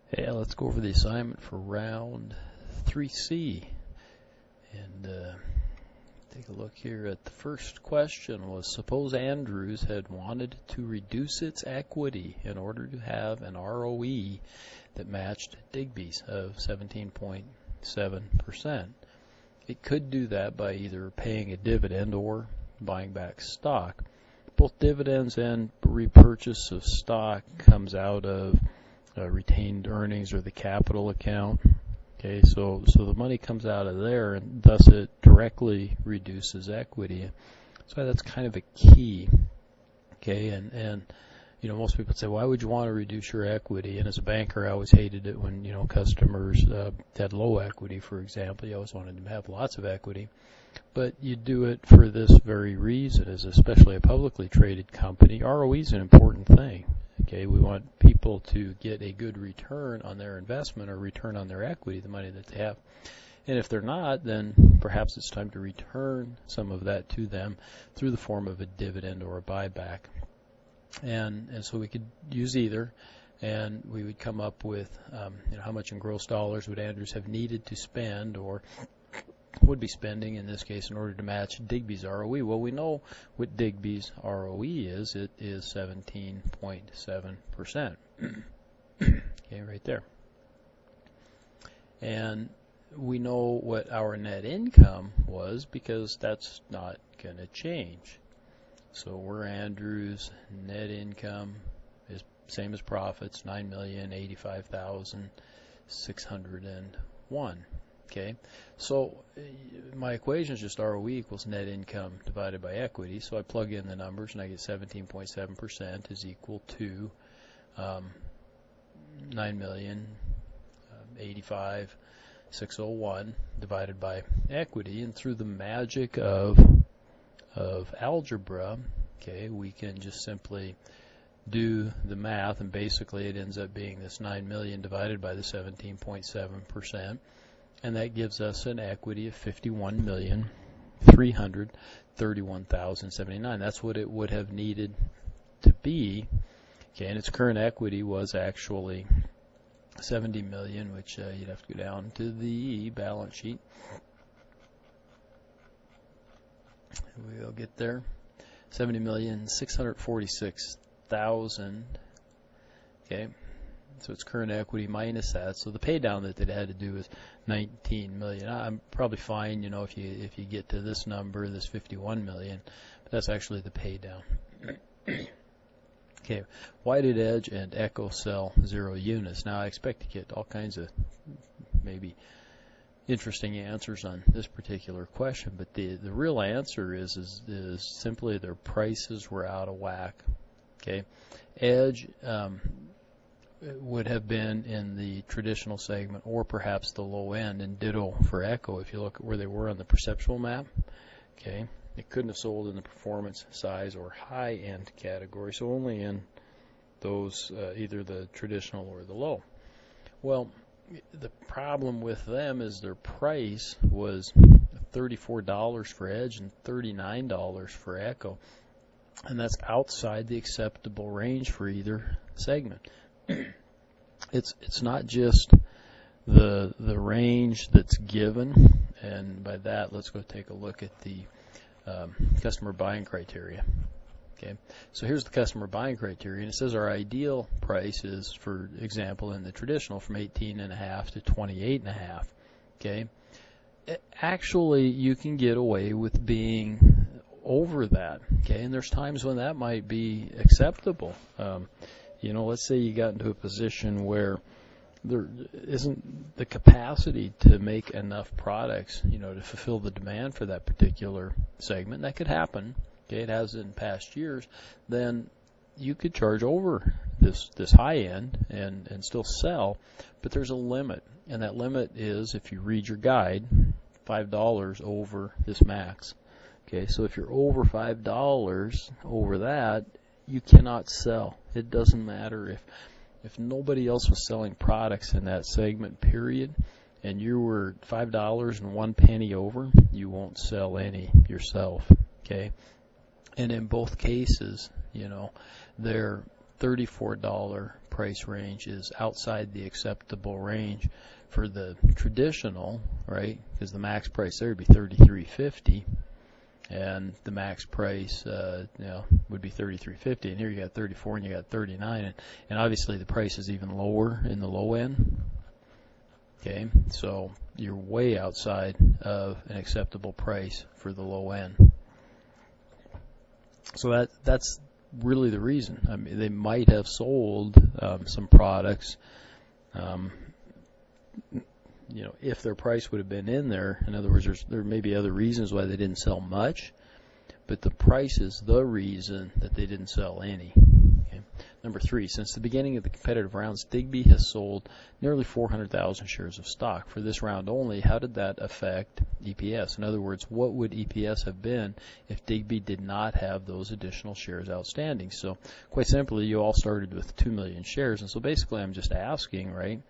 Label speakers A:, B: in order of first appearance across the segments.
A: Hey, let's go over the assignment for round 3C. And take a look here at the first question was, suppose Andrews had wanted to reduce its equity in order to have an ROE that matched Digby's of 17.7%. It could do that by either paying a dividend or buying back stock. Both dividends and repurchase of stock comes out of retained earnings or the capital account. Okay, so the money comes out of there, and thus it directly reduces equity. So that's kind of a key. Okay, and you know, most people say, why would you want to reduce your equity? And as a banker, I always hated it when, you know, customers had low equity, for example. You always wanted them to have lots of equity. But you do it for this very reason, as especially a publicly traded company. ROE is an important thing. Okay, we want people to get a good return on their investment or return on their equity, the money that they have. And if they're not, then perhaps it's time to return some of that to them through the form of a dividend or a buyback. And so we could use either, and we would come up with you know, how much in gross dollars would Andrews have needed to spend or would be spending in this case in order to match Digby's ROE. Well, we know what Digby's ROE is. It is 17.7%. Okay, right there. And we know what our net income was because that's not going to change. So we're Andrews' net income is same as profits, 9,085,601. Okay, so my equation is just ROE equals net income divided by equity. So I plug in the numbers and I get 17.7% is equal to 9,085,601 divided by equity. And through the magic of algebra, okay, we can just simply do the math, and basically it ends up being this 9 million divided by the 17.7%. And that gives us an equity of 51,331,079. That's what it would have needed to be. Okay, and its current equity was actually 70 million, which you'd have to go down to the balance sheet. We'll get there. 70,646,000. Okay. So it's current equity minus that. So the pay down that it had to do is 19 million. I'm probably fine, you know, if you get to this number, this 51 million, but that's actually the pay down. Okay, why did Edge and Echo sell 0 units? Now I expect to get all kinds of maybe interesting answers on this particular question, but the real answer is simply their prices were out of whack. Okay, Edge would have been in the traditional segment or perhaps the low end, and ditto for Echo if you look at where they were on the perceptual map. Okay, it couldn't have sold in the performance, size, or high end category, so only in those either the traditional or the low. Well, the problem with them is their price was $34 for Edge and $39 for Echo, and that's outside the acceptable range for either segment. It's not just the range that's given, and by that let's go take a look at the customer buying criteria. Okay, so here's the customer buying criteria, and it says our ideal price is, for example, in the traditional from 18.5 to 28.5. Okay, actually you can get away with being over that. Okay, and there's times when that might be acceptable. You know, let's say you got into a position where there isn't the capacity to make enough products, you know, to fulfill the demand for that particular segment. That could happen. Okay, it has in past years. Then you could charge over this high end and still sell, but there's a limit, and that limit is, if you read your guide, $5 over this max. Okay, so if you're over $5 over that, you cannot sell. It doesn't matter if nobody else was selling products in that segment, period, and you were $5 and 1 penny over, you won't sell any yourself. Okay, and in both cases, you know, they're $34 price range is outside the acceptable range for the traditional, right? Because the max price there would be $33.50, and the max price, would be $33.50, and here you got 34 and you got 39, and obviously the price is even lower in the low end. Okay, so you're way outside of an acceptable price for the low end. So that's really the reason. I mean, they might have sold some products, if their price would have been in there. In other words, there may be other reasons why they didn't sell much, but the price is the reason that they didn't sell any. Okay. Number 3, since the beginning of the competitive rounds, Digby has sold nearly 400,000 shares of stock. For this round only, how did that affect EPS? In other words, what would EPS have been if Digby did not have those additional shares outstanding? So quite simply, you all started with 2 million shares, and so basically I'm just asking, right,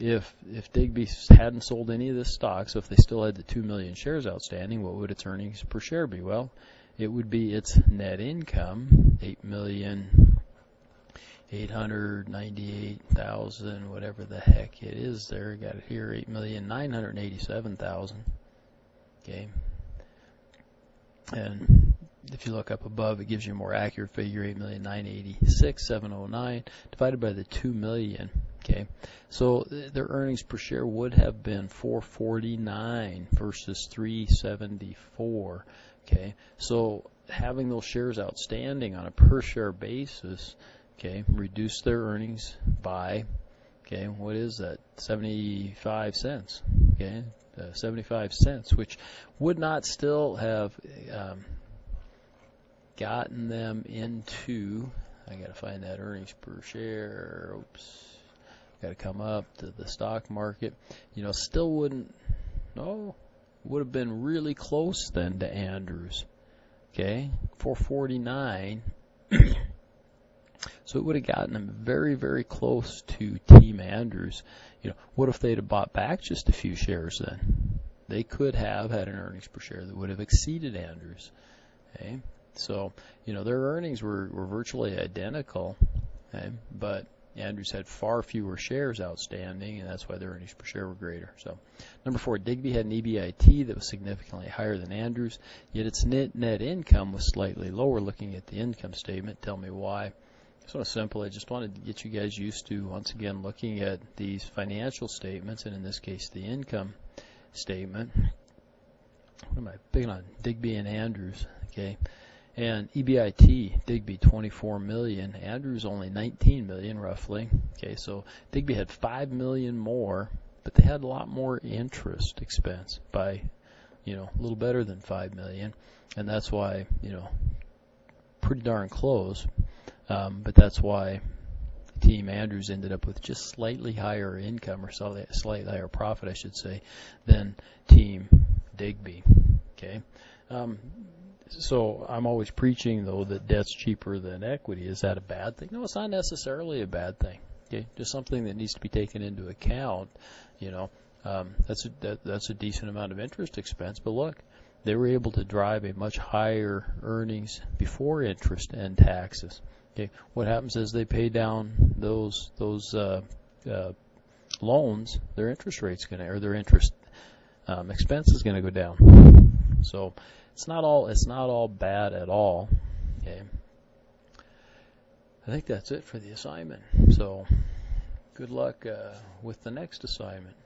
A: if Digby hadn't sold any of this stock, so if they still had the 2 million shares outstanding, what would its earnings per share be? Well, it would be its net income, 8,898,000, whatever the heck it is there. Got it here, 8,987,000. Okay. And if you look up above, it gives you a more accurate figure, 8,986,709 divided by the 2 million. Okay. So their earnings per share would have been $4.49 versus $3.74. Okay. So having those shares outstanding on a per share basis, okay, reduce their earnings by, okay, what is that? 75 cents. Okay, 75 cents, which would not still have gotten them into, I got to find that earnings per share. Oops. Got to come up to the stock market. Still wouldn't, would have been really close then to Andrews. Okay, 449. So it would have gotten them very, very close to Team Andrews. What if they'd have bought back just a few shares then? They could have had an earnings per share that would have exceeded Andrews. Okay, so their earnings were virtually identical. Okay, but Andrews had far fewer shares outstanding, and that's why their earnings per share were greater. So, number 4, Digby had an EBIT that was significantly higher than Andrews, yet its net income was slightly lower. Looking at the income statement, tell me why. So simple. I just wanted to get you guys used to, once again, looking at these financial statements, and in this case, the income statement. What am I picking on? Digby and Andrews. Okay. And EBIT, Digby 24 million, Andrews only 19 million roughly. Okay, so Digby had 5 million more, but they had a lot more interest expense by, a little better than 5 million, and that's why, pretty darn close. But that's why Team Andrews ended up with just slightly higher income, or slightly higher profit, I should say, than Team Digby. Okay. So I'm always preaching, though, that debt's cheaper than equity. Is that a bad thing? No, it's not necessarily a bad thing. Okay, just something that needs to be taken into account. That's a decent amount of interest expense. But look, they were able to drive a much higher earnings before interest and taxes. Okay, what happens is they pay down those loans. Their interest rate's their interest expense is going to go down. So it's not all bad at all. Okay. I think that's it for the assignment. So good luck with the next assignment.